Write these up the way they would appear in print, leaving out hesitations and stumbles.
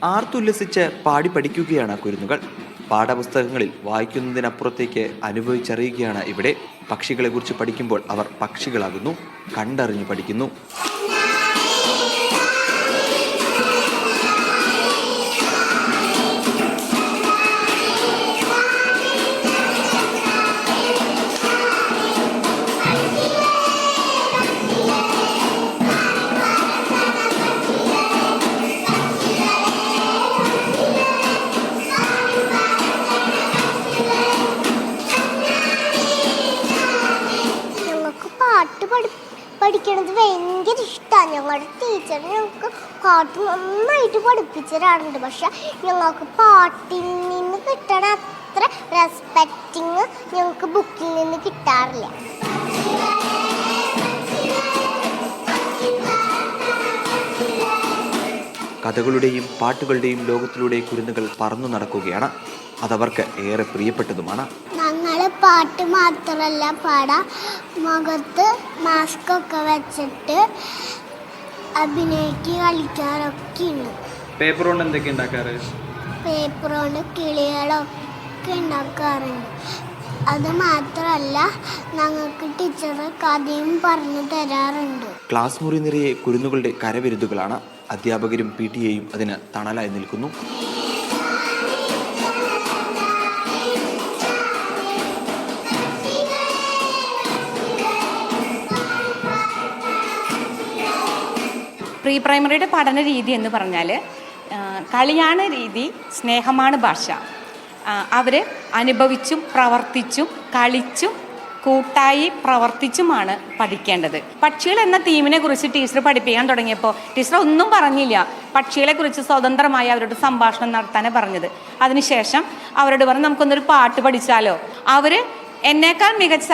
ആർത്തുല്ലസിച്ച് പാടി പഠിക്കുകയാണ് കുരുന്നുകൾ. പാഠപുസ്തകങ്ങളിൽ വായിക്കുന്നതിനപ്പുറത്തേക്ക് അനുഭവിച്ചറിയുകയാണ് ഇവിടെ. പക്ഷികളെക്കുറിച്ച് പഠിക്കുമ്പോൾ അവർ പക്ഷികളാകുന്നു, കണ്ടറിഞ്ഞു പഠിക്കുന്നു. പഠിക്കണത് ഭയങ്കര ഇഷ്ടമാണ്. ഞങ്ങളുടെ ടീച്ചർ ഞങ്ങൾക്ക് പാട്ട് നന്നായിട്ട് പഠിപ്പിച്ചു തരാറുണ്ട്. പക്ഷെ ഞങ്ങൾക്ക് പാട്ടിൽ നിന്ന് കിട്ടണ അത്ര റെസ്പെക്റ്റിങ് ഞങ്ങൾക്ക് ബുക്കിൽ നിന്ന് കിട്ടാറില്ല. കഥകളുടെയും പാട്ടുകളുടെയും ലോകത്തിലൂടെ കുരുന്നുകൾ പറന്നു നടക്കുകയാണ്. അതവർക്ക് ഏറെ പ്രിയപ്പെട്ടതുമാണ്. ഞങ്ങൾ പാട്ട് മാത്രമല്ല പാടാം, മുഖത്ത് മാസ്ക് ഒക്കെ വെച്ചിട്ട് അഭിനയിക്ക് കളിക്കാറൊക്കെ ഉണ്ട്. പേപ്പർ കൊണ്ട് എന്തൊക്കെ ഉണ്ടാക്കാറ്? പേപ്പർ കൊണ്ട് കിളികളൊക്കെ ഉണ്ടാക്കാറുണ്ട്. അത് മാത്രമല്ല ഞങ്ങൾക്ക് ടീച്ചർ കഥയും പറഞ്ഞു തരാറുണ്ട്. ക്ലാസ് മുറി നിറയെ കുരുന്നുകളുടെ കരവിരുതുകളാണ്. അധ്യാപകരും PTA-യും അതിന് തണലായി നിൽക്കുന്നു. പ്രീ പ്രൈമറിയുടെ പഠന രീതി എന്ന് പറഞ്ഞാൽ കളിയാണ് രീതി, സ്നേഹമാണ് ഭാഷ. അവർ അനുഭവിച്ചും പ്രവർത്തിച്ചും കളിച്ചും കൂട്ടായി പ്രവർത്തിച്ചുമാണ് പഠിക്കേണ്ടത്. പക്ഷികൾ എന്ന തീമിനെ കുറിച്ച് ടീച്ചർ പഠിപ്പിക്കാൻ തുടങ്ങിയപ്പോൾ ടീച്ചർ ഒന്നും പറഞ്ഞില്ല. പക്ഷികളെക്കുറിച്ച് സ്വതന്ത്രമായി അവരോട് സംഭാഷണം നടത്താനാണ് പറഞ്ഞത്. അതിനുശേഷം അവരോട് പറഞ്ഞ് നമുക്കൊന്നൊരു പാട്ട് പഠിച്ചാലോ. അവർ എന്നേക്കാൾ മികച്ച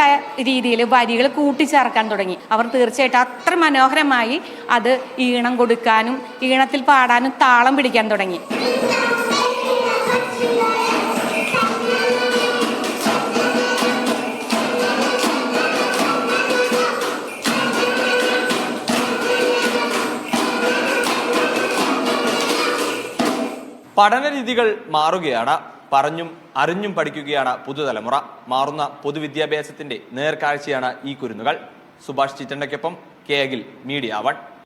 രീതിയിൽ വരികൾ കൂട്ടിച്ചേർക്കാൻ തുടങ്ങി. അവർ തീർച്ചയായിട്ടും അത്ര മനോഹരമായി അത് ഈണം കൊടുക്കാനും ഈണത്തിൽ പാടാനും താളം പിടിക്കാൻ തുടങ്ങി. പഠനരീതികൾ മാറുകയാണ്. പറഞ്ഞും അറിഞ്ഞും പഠിക്കുകയാണ് പുതുതലമുറ. മാറുന്ന പൊതുവിദ്യാഭ്യാസത്തിന്റെ നേർക്കാഴ്ചയാണ് ഈ കുരുന്നുകൾ. സുഭാഷ് ചിറ്റണ്ടയ്ക്കൊപ്പം കെ അഖിൽ, മീഡിയ 1.